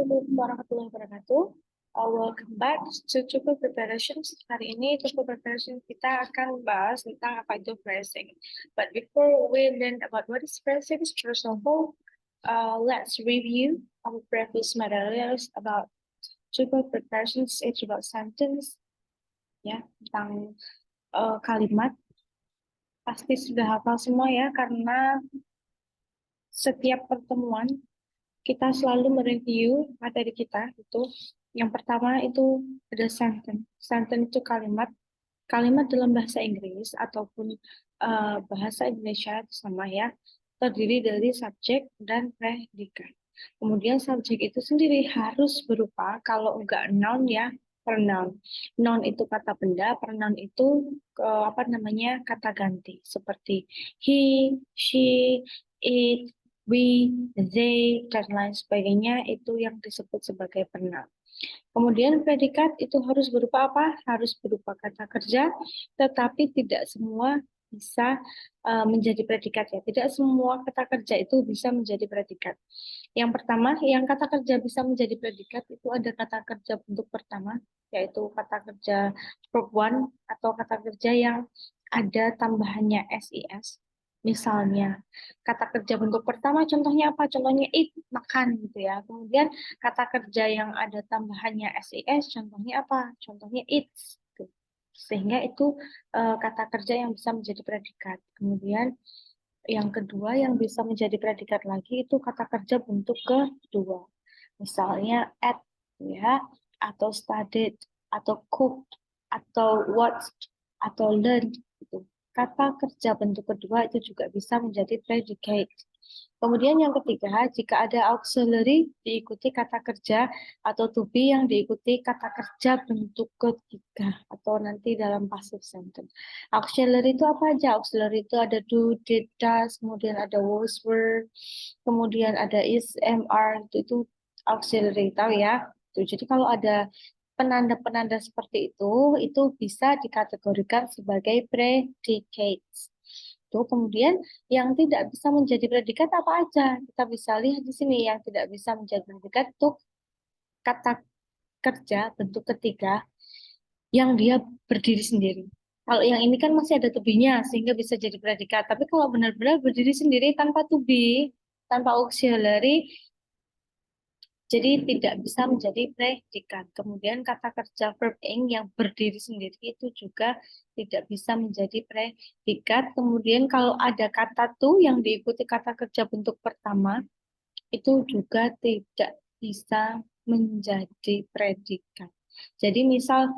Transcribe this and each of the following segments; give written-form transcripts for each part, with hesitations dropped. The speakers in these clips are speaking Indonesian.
Assalamualaikum warahmatullahi wabarakatuh. Welcome back to Tuple Preparations. Hari ini Tuple Preparation kita akan membahas tentang apa itu phrasing. But before we learn about what is phrasing, first of all, let's review our previous materials about Tuple Preparations. It's about sentence, ya, tentang kalimat. Pasti sudah hafal semua ya, karena setiap pertemuan kita selalu mereview materi kita itu. Yang pertama itu ada sentence. Sentence itu kalimat. Kalimat dalam bahasa Inggris ataupun bahasa Indonesia itu sama ya. Terdiri dari subjek dan predikat. Kemudian subjek itu sendiri harus berupa, kalau enggak noun ya, pronoun. Noun itu kata benda, pronoun itu kata ganti seperti he, she, it, we, they, dan lain sebagainya itu yang disebut sebagai pronoun. Kemudian predikat itu harus berupa apa? Harus berupa kata kerja, tetapi tidak semua bisa menjadi predikat ya. Tidak semua kata kerja itu bisa menjadi predikat. Yang pertama, yang kata kerja bisa menjadi predikat itu ada kata kerja bentuk pertama, yaitu kata kerja verb one atau kata kerja yang ada tambahannya SIS. Misalnya, kata kerja bentuk pertama contohnya apa? Contohnya eat, makan gitu ya. Kemudian kata kerja yang ada tambahannya SIS contohnya apa? Contohnya eats. Gitu. Sehingga itu kata kerja yang bisa menjadi predikat. Kemudian yang kedua yang bisa menjadi predikat lagi itu kata kerja bentuk kedua. Misalnya at ya, atau studied, atau cooked, atau watched, atau learned gitu. Kata kerja bentuk kedua itu juga bisa menjadi predicate. Kemudian yang ketiga, jika ada auxiliary diikuti kata kerja atau to be yang diikuti kata kerja bentuk ketiga atau nanti dalam passive sentence. Auxiliary itu apa aja? Auxiliary itu ada do, did, does, kemudian ada was, were, kemudian ada is, am, are, itu auxiliary, tahu ya? Jadi kalau ada penanda-penanda seperti itu bisa dikategorikan sebagai predicates. Kemudian yang tidak bisa menjadi predikat apa aja? Kita bisa lihat di sini yang tidak bisa menjadi predikat itu kata kerja bentuk ketiga yang dia berdiri sendiri. Kalau yang ini kan masih ada to be-nya sehingga bisa jadi predikat. Tapi kalau benar-benar berdiri sendiri tanpa to be, tanpa auxiliary, jadi tidak bisa menjadi predikat. Kemudian kata kerja verb ing yang berdiri sendiri itu juga tidak bisa menjadi predikat. Kemudian kalau ada kata to yang diikuti kata kerja bentuk pertama, itu juga tidak bisa menjadi predikat. Jadi misal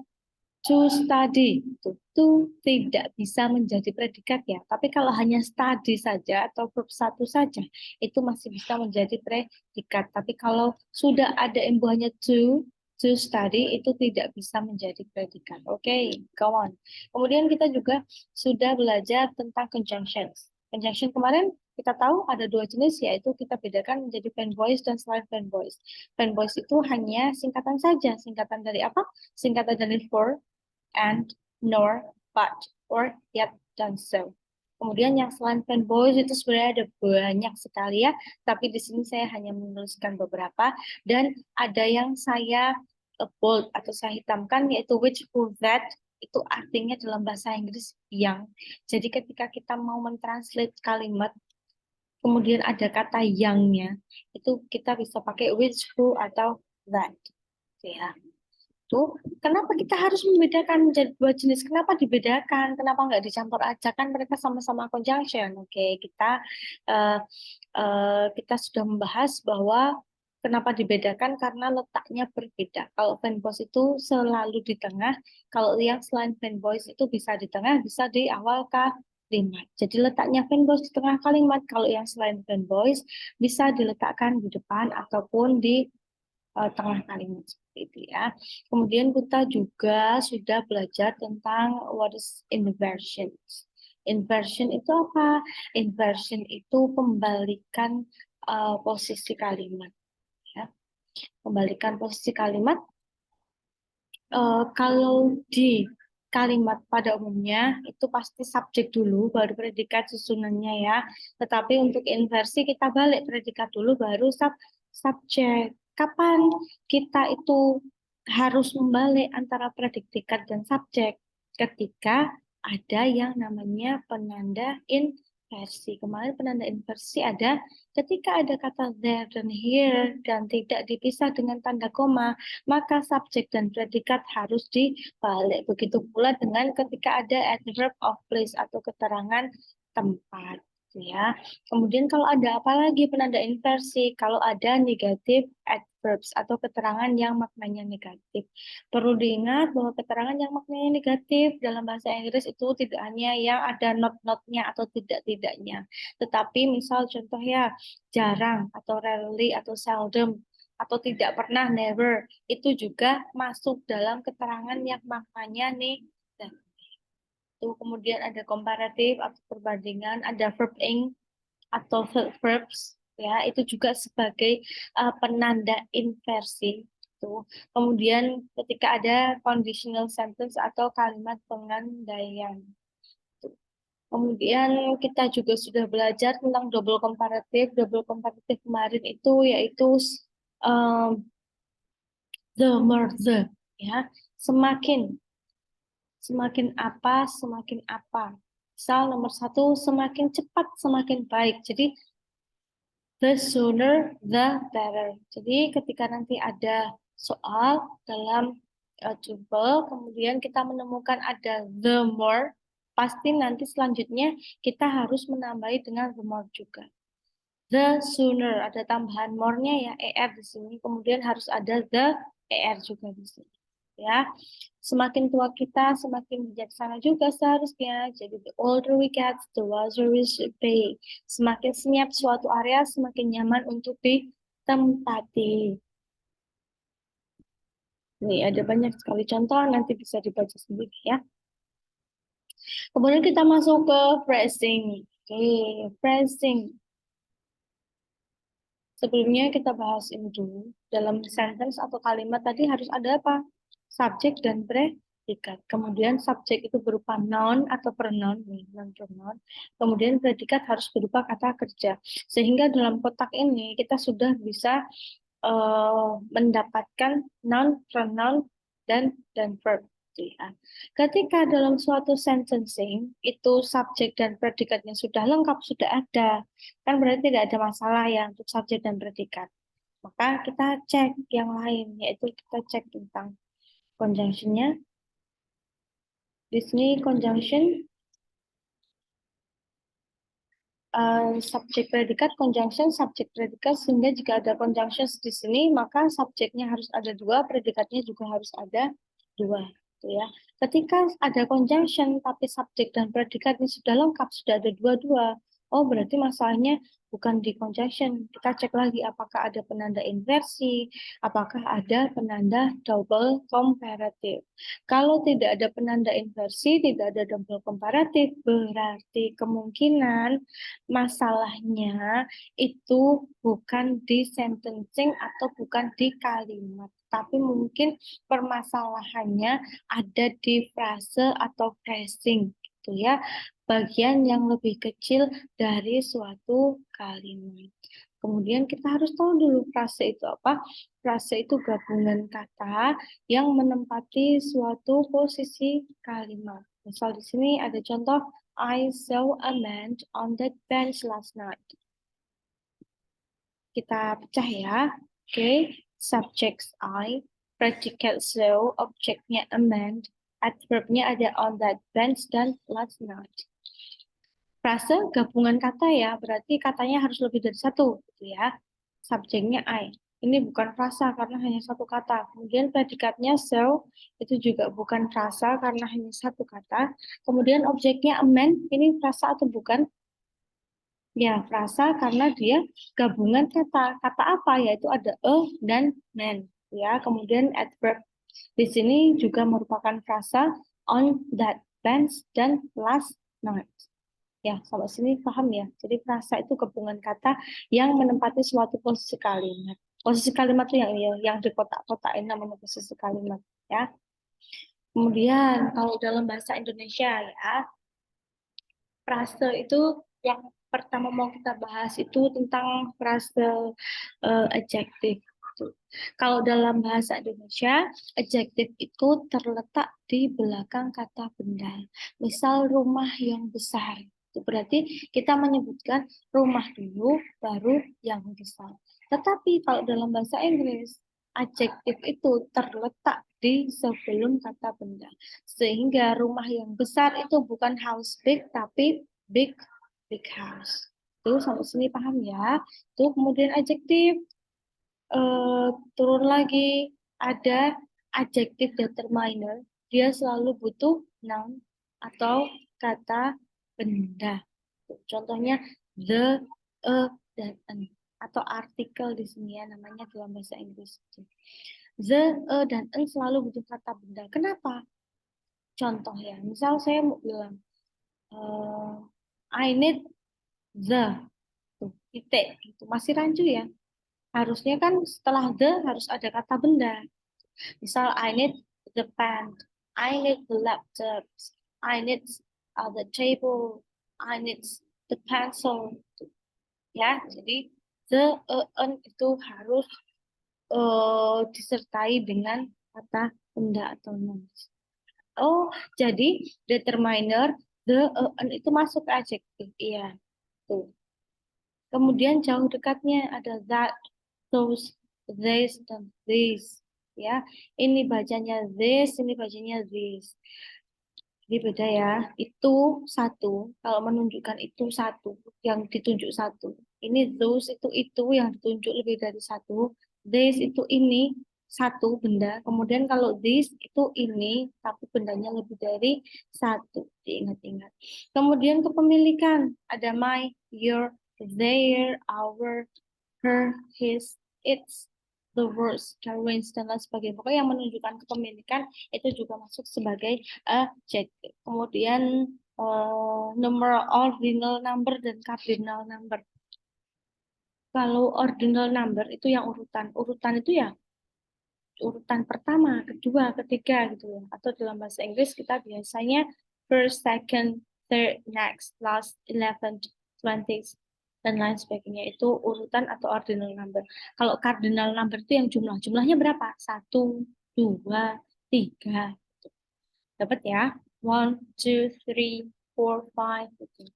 to study itu tidak bisa menjadi predikat ya. Tapi kalau hanya study saja atau verb satu saja itu masih bisa menjadi predikat. Tapi kalau sudah ada imbuhannya to study itu tidak bisa menjadi predikat. Oke, go on. Kemudian kita juga sudah belajar tentang conjunctions. Conjunction kemarin kita tahu ada dua jenis, yaitu kita bedakan menjadi plain voice dan slight plain voice. Plain voice itu hanya singkatan saja. Singkatan dari apa? Singkatan dari for, and, nor, but, or, yet, dan so. Kemudian yang selain plain voice itu sebenarnya ada banyak sekali ya, tapi di sini saya hanya menuliskan beberapa, dan ada yang saya bold atau saya hitamkan, yaitu which, who, that, itu artinya dalam bahasa Inggris yang. Jadi ketika kita mau mentranslate kalimat, kemudian ada kata yang-nya, itu kita bisa pakai which, who, atau that. Ya. Kenapa kita harus membedakan menjadi dua jenis? Kenapa dibedakan? Kenapa nggak dicampur aja? Kan mereka sama-sama conjunction. Oke, uh, kita sudah membahas bahwa kenapa dibedakan karena letaknya berbeda. Kalau plain voice itu selalu di tengah, kalau yang selain plain voice itu bisa di tengah, bisa di awal kalimat. Jadi letaknya plain voice di tengah kalimat. Kalau yang selain plain voice bisa diletakkan di depan ataupun di tengah kalimat seperti itu ya. Kemudian kita juga sudah belajar tentang what is inversion. Inversion itu apa? Inversion itu pembalikan posisi kalimat. Ya. Pembalikan posisi kalimat. Kalau di kalimat pada umumnya itu pasti subjek dulu, baru predikat susunannya ya. Tetapi untuk inversi kita balik predikat dulu, baru subjek. Kapan kita itu harus membalik antara predikat dan subjek? Ketika ada yang namanya penanda inversi. Kemarin penanda inversi ada ketika ada kata there dan here dan tidak dipisah dengan tanda koma, maka subjek dan predikat harus dibalik. Begitu pula dengan ketika ada adverb of place atau keterangan tempat. Ya, kemudian kalau ada apa lagi penanda inversi? Kalau ada negatif adverbs atau keterangan yang maknanya negatif. Perlu diingat bahwa keterangan yang maknanya negatif dalam bahasa Inggris itu tidak hanya yang ada not-notnya atau tidak-tidaknya. Tetapi misal contoh ya, jarang atau rarely atau seldom atau tidak pernah, never, itu juga masuk dalam keterangan yang maknanya negatif. Kemudian ada komparatif atau perbandingan, ada verb ing atau verbs, ya itu juga sebagai penanda inversi. Tuh. Kemudian ketika ada conditional sentence atau kalimat pengandaian. Tuh. Kemudian kita juga sudah belajar tentang double comparative. Double comparative kemarin itu yaitu um, the more the, ya semakin semakin apa semakin apa. Misal nomor satu, semakin cepat semakin baik. Jadi the sooner the better. Jadi ketika nanti ada soal dalam judul, kemudian kita menemukan ada the more, pasti nanti selanjutnya kita harus menambahi dengan the more juga. The sooner, ada tambahan more-nya ya, er di sini. Kemudian harus ada the er juga di sini. Ya, semakin tua kita, semakin bijaksana juga seharusnya. Jadi the older we get, the wiser we should be. Semakin senyap suatu area, semakin nyaman untuk ditempati. Nih, ada banyak sekali contoh, nanti bisa dibaca sendiri ya. Kemudian kita masuk ke phrasing. Oke, phrasing. Sebelumnya kita bahas ini dulu. Dalam sentence atau kalimat tadi harus ada apa? Subjek dan predikat. Kemudian subjek itu berupa noun atau pronoun, non pronoun. Kemudian predikat harus berupa kata kerja. Sehingga dalam kotak ini kita sudah bisa mendapatkan noun, pronoun, dan verb. Ya. Ketika dalam suatu sentencing itu subjek dan predikatnya sudah lengkap, sudah ada, kan berarti tidak ada masalah ya untuk subjek dan predikat. Maka kita cek yang lain, yaitu kita cek tentang conjunction-nya. Di sini conjunction subjek predikat, conjunction, subjek predikat, sehingga jika ada conjunction di sini, maka subjeknya harus ada dua, predikatnya juga harus ada dua. Gitu ya. Ketika ada conjunction, tapi subjek dan predikatnya sudah lengkap, sudah ada dua-dua, oh berarti masalahnya bukan di conjunction. Kita cek lagi apakah ada penanda inversi, apakah ada penanda double comparative. Kalau tidak ada penanda inversi, tidak ada double comparative, berarti kemungkinan masalahnya itu bukan di sentencing atau bukan di kalimat, tapi mungkin permasalahannya ada di frase atau phrasing gitu ya, bagian yang lebih kecil dari suatu kalimat. Kemudian kita harus tahu dulu frase itu apa. Frase itu gabungan kata yang menempati suatu posisi kalimat. Misal di sini ada contoh, I saw a man on that bench last night. Kita pecah ya. Oke, subject I, predicate saw, objeknya a man, adverbnya ada on that bench dan last night. Frase gabungan kata ya, berarti katanya harus lebih dari satu, gitu ya. Subjeknya I. Ini bukan frasa karena hanya satu kata. Kemudian predikatnya so, itu juga bukan frasa karena hanya satu kata. Kemudian objeknya a man, ini frasa atau bukan? Ya, frasa karena dia gabungan kata. Kata apa? Yaitu ada a dan man. Ya, kemudian adverb. Di sini juga merupakan frasa on that bench dan last night. Ya, sampai sini paham ya. Jadi frasa itu gabungan kata yang menempati suatu posisi kalimat. Posisi kalimat itu yang di kotak-kotakin namanya posisi kalimat ya. Kemudian kalau dalam bahasa Indonesia ya, frase itu yang pertama mau kita bahas itu tentang frase adjektif. Kalau dalam bahasa Indonesia, adjektif itu terletak di belakang kata benda. Misal rumah yang besar. Itu berarti kita menyebutkan rumah dulu, baru yang besar. Tetapi kalau dalam bahasa Inggris, adjektif itu terletak di sebelum kata benda. Sehingga rumah yang besar itu bukan house big, tapi big, big house. Itu sampai sini paham ya. Itu kemudian adjektif turun lagi ada adjective determiner, dia selalu butuh noun atau kata benda. Contohnya the, a, dan an atau artikel di sini ya namanya dalam bahasa Inggris. The, a, dan an selalu butuh kata benda. Kenapa? Contoh ya, misal saya mau bilang I need the, tuh, titik, itu masih rancu ya. Harusnya kan setelah the harus ada kata benda. Misal I need the pen, I need the laptop, I need the table, I need the pencil. Ya, jadi the an itu harus disertai dengan kata benda atau nouns. Oh, jadi determiner the an itu masuk ke adjektif. Iya, tuh. Kemudian jauh dekatnya ada that, those, this, dan this. Ya, ini bacanya this, ini bacanya this. Jadi beda ya. Itu satu. Kalau menunjukkan itu satu, yang ditunjuk satu. Ini those itu yang ditunjuk lebih dari satu. This itu ini satu benda. Kemudian kalau this itu ini, tapi bendanya lebih dari satu. Diingat-ingat. Kemudian kepemilikan ada my, your, their, our, her, his, its, the words, Darwin's, dan lain sebagainya. Pokoknya yang menunjukkan kepemilikan itu juga masuk sebagai adjective. Kemudian nomor ordinal number dan cardinal number. Kalau ordinal number itu yang urutan. Urutan itu ya urutan pertama, kedua, ketiga gitu ya. Atau dalam bahasa Inggris kita biasanya first, second, third, next, last, 11th, 20th, dan lain sebagainya. Itu urutan atau ordinal number. Kalau cardinal number itu yang jumlah. Jumlahnya berapa? 1, 2, 3. Dapat ya? 1, 2, 3, 4, 5. Gitu.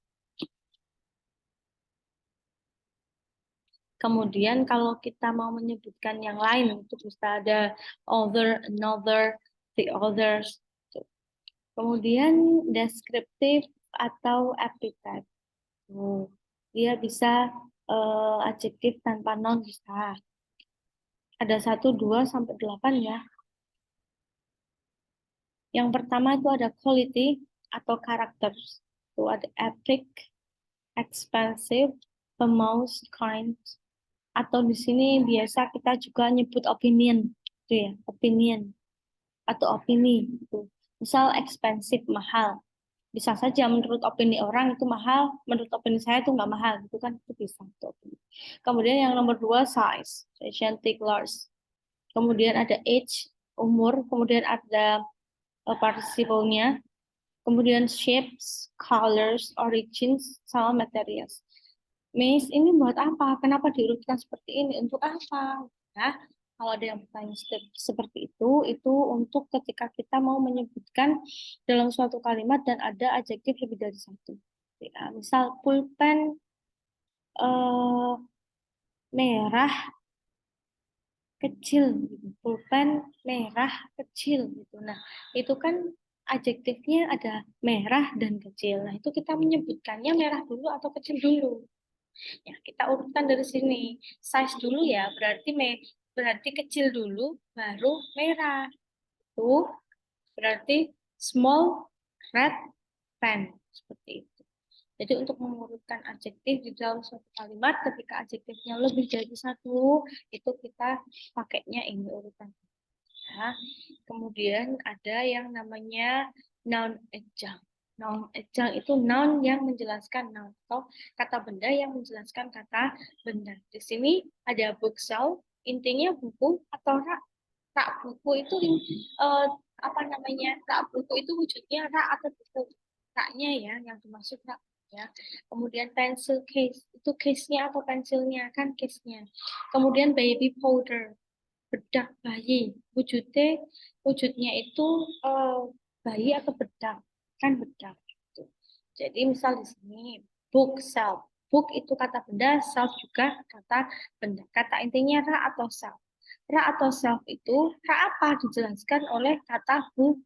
Kemudian kalau kita mau menyebutkan yang lain, itu bisa ada other, another, the others. Kemudian deskriptif atau epithet. Dia bisa adjektif tanpa noun bisa. Ada 1, 2, sampai 8 ya. Yang pertama itu ada quality atau karakter. Itu ada epic, expensive, famous, kind. Atau di sini biasa kita juga nyebut opinion. Itu ya, opinion. Atau opini. Gitu. Misal expensive, mahal. Bisa saja menurut opini orang itu mahal, menurut opini saya itu nggak mahal, gitu kan, itu bisa. Kemudian yang nomor 2, size, gigantic, large. Kemudian ada age, umur, kemudian ada participle-nya, kemudian shapes, colors, origins, sama materials. Miss, ini buat apa? Kenapa diurutkan seperti ini? Untuk apa? Nah, kalau ada yang bertanya seperti itu untuk ketika kita mau menyebutkan dalam suatu kalimat dan ada adjektif lebih dari satu. Ya, misal pulpen merah kecil, gitu. Pulpen merah kecil, gitu. Nah, itu kan adjektifnya ada merah dan kecil. Nah, itu kita menyebutkannya merah dulu atau kecil dulu. Ya, kita urutkan dari sini. Size dulu ya, berarti kecil dulu, baru merah. Itu berarti small, red, pen. Seperti itu. Jadi untuk mengurutkan adjektif di dalam suatu kalimat, ketika adjektifnya lebih dari satu, itu kita pakainya ini urutan. Ya. Kemudian ada yang namanya noun adjunct. Noun adjunct itu noun yang menjelaskan noun atau kata benda yang menjelaskan kata benda. Di sini ada bookshelf, intinya buku atau rak. Rak buku itu apa namanya? Rak buku itu wujudnya rak atau buku. Raknya ya yang dimaksud rak ya. Kemudian pencil case itu case-nya atau pensilnya kan case-nya. Kemudian baby powder bedak bayi. Wujudnya itu bayi atau bedak, kan bedak. Gitu. Jadi misal di sini book self. Book itu kata benda, self juga kata benda. Kata intinya ra atau self. Ra atau self itu ra apa dijelaskan oleh kata buku.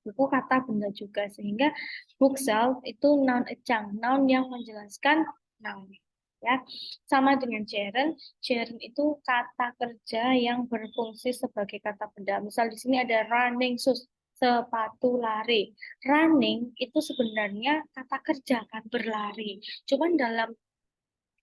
Buku kata benda juga sehingga book self itu noun ejang, noun yang menjelaskan noun. Ya, sama dengan gerund. Gerund itu kata kerja yang berfungsi sebagai kata benda. Misal di sini ada running shoes, sepatu lari. Running itu sebenarnya kata kerja kan berlari. Cuman dalam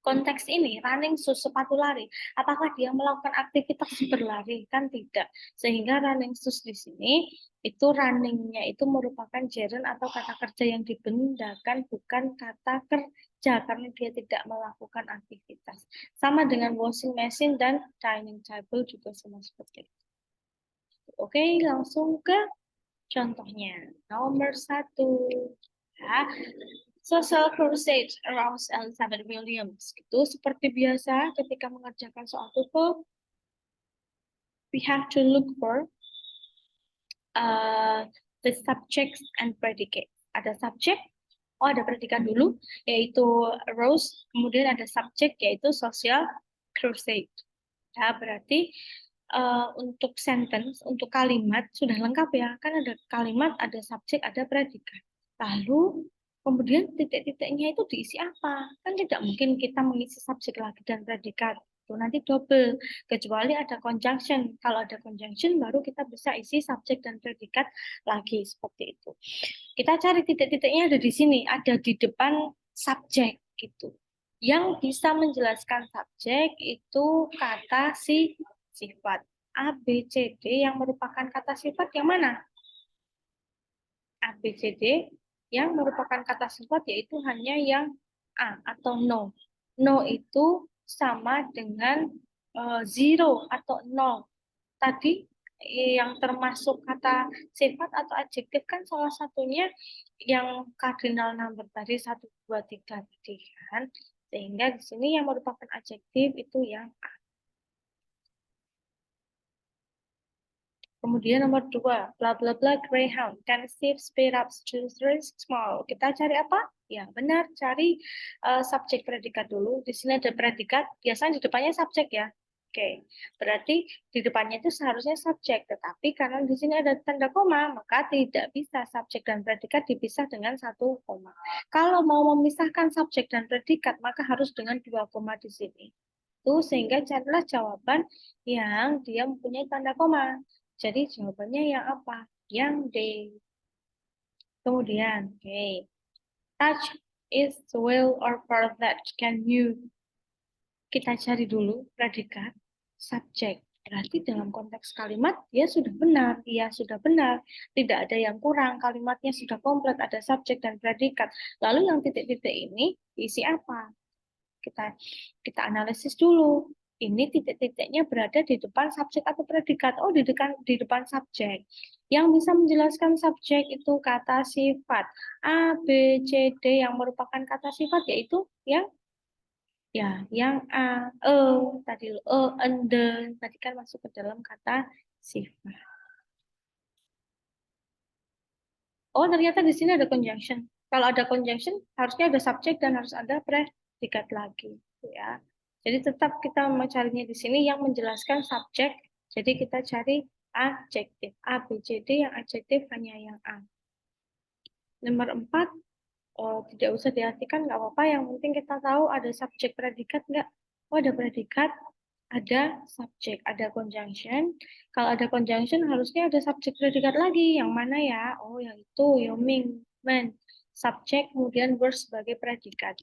konteks ini running shoes sepatu lari, apakah dia melakukan aktivitas berlari? Kan tidak. Sehingga running shoes di sini itu runningnya itu merupakan gerund atau kata kerja yang dibendakan bukan kata kerja karena dia tidak melakukan aktivitas. Sama dengan washing machine dan dining table juga sama seperti itu. Oke, langsung ke contohnya. Nomor 1. Ya. Social crusade around Elizabeth Williams. Itu seperti biasa ketika mengerjakan soal TOEFL, we have to look for the subjects and predicate. Ada subjek, ada predikat dulu, yaitu Rose. Kemudian ada subjek, yaitu social crusade. Ya, berarti untuk sentence, untuk kalimat sudah lengkap ya. Kan ada kalimat, ada subjek, ada predikat. Lalu kemudian titik-titiknya itu diisi apa? Kan tidak mungkin kita mengisi subjek lagi dan predikat. Itu nanti double. Kecuali ada conjunction. Kalau ada conjunction baru kita bisa isi subjek dan predikat lagi seperti itu. Kita cari titik-titiknya ada di sini, ada di depan subjek gitu. Yang bisa menjelaskan subjek itu kata sifat. A, B, C, D yang merupakan kata sifat yang mana? A, B, C, D yang merupakan kata sifat yaitu hanya yang A atau no. No itu sama dengan zero atau nol. Tadi yang termasuk kata sifat atau adjektif kan salah satunya yang cardinal number tadi 1, 2, 3 tadi kan. Sehingga di sini yang merupakan adjektif itu yang A. Kemudian nomor 2, bla bla bla greyhound, can save speed up children small. Kita cari apa? Ya, benar, cari subjek predikat dulu. Di sini ada predikat, biasanya di depannya subjek ya. Oke, berarti di depannya itu seharusnya subjek, tetapi karena di sini ada tanda koma, maka tidak bisa subjek dan predikat dipisah dengan 1 koma. Kalau mau memisahkan subjek dan predikat, maka harus dengan 2 koma di sini. Itu sehingga carilah jawaban yang dia mempunyai tanda koma. Jadi jawabannya yang apa? Yang D. Kemudian, oke. Touch is will or part that. Can you? Kita cari dulu predikat, subjek. Berarti dalam konteks kalimat, dia sudah benar. Iya, sudah benar. Tidak ada yang kurang. Kalimatnya sudah komplit. Ada subjek dan predikat. Lalu yang titik-titik ini diisi apa? Kita analisis dulu. Ini titik-titiknya berada di depan subjek atau predikat. Oh, di depan subjek. Yang bisa menjelaskan subjek itu kata sifat. A, B, C, D yang merupakan kata sifat yaitu yang A, E, tadi E, and, tadi kan masuk ke dalam kata sifat. Oh, ternyata di sini ada conjunction. Kalau ada conjunction, harusnya ada subjek dan harus ada predikat lagi. Ya. Jadi tetap kita mencarinya di sini yang menjelaskan subjek. Jadi kita cari adjektif. A, B, C, D yang adjektif hanya yang A. Nomor 4, tidak usah diartikan, nggak apa-apa. Yang penting kita tahu ada subjek predikat nggak. Oh, ada predikat, ada subjek, ada conjunction. Kalau ada conjunction harusnya ada subjek predikat lagi. Yang mana ya? Oh, yang itu, Yoming, men. Subjek, kemudian verb sebagai predikat.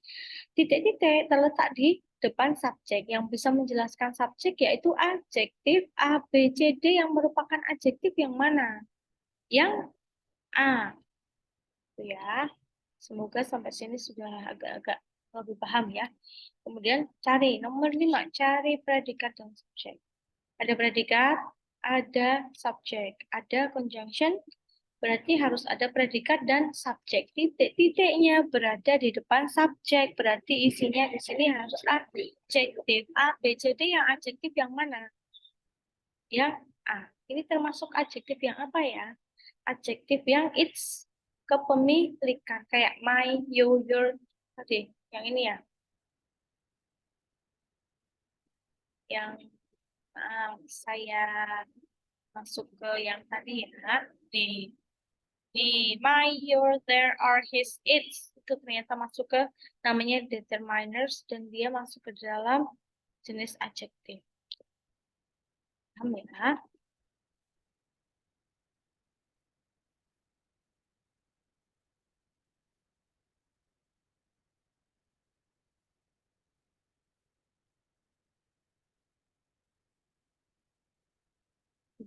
Titik-titik terletak di depan subjek. Yang bisa menjelaskan subjek yaitu adjektif A, B, C, D yang merupakan adjektif yang mana? Yang A. Itu ya. Semoga sampai sini sudah agak-agak lebih paham ya. Kemudian cari nomor 5, cari predikat dan subjek. Ada predikat, ada subjek, ada conjunction, berarti harus ada predikat dan subjek. Titik-titiknya berada di depan subjek, berarti isinya di sini harus adjektif. A, B, C, D yang adjektif yang mana? yang A. Ini termasuk adjektif yang apa ya? Adjektif yang it's kepemilikan kayak my, you, your tadi. Yang ini ya, yang saya masuk ke yang tadi ya, di my, your, there, are, his, its itu ternyata masuk ke namanya determiners dan dia masuk ke dalam jenis adjektif. Paham ya?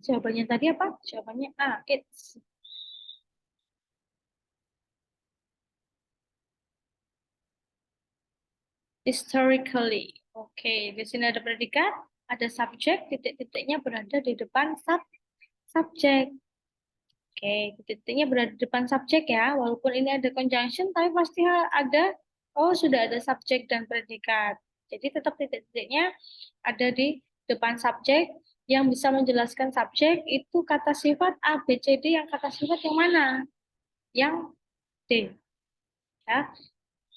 Jawabannya tadi apa? Jawabannya A, it's. Historically. Oke, di sini ada predikat, ada subjek, titik-titiknya berada di depan subjek. Oke, titik-titiknya berada di depan subjek ya. Walaupun ini ada conjunction, tapi pasti ada, oh sudah ada subjek dan predikat. Jadi tetap titik-titiknya ada di depan subjek yang bisa menjelaskan subjek itu kata sifat A, B, C, D. Yang kata sifat yang mana? Yang D. Ya.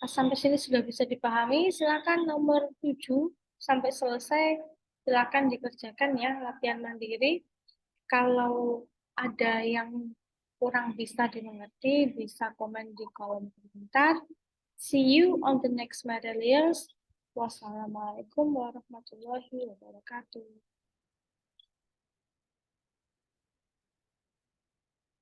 Sampai sini sudah bisa dipahami. Silakan nomor 7 sampai selesai. Silakan dikerjakan ya latihan mandiri. Kalau ada yang kurang bisa dimengerti, bisa komen di kolom komentar. See you on the next materials. Wassalamualaikum warahmatullahi wabarakatuh.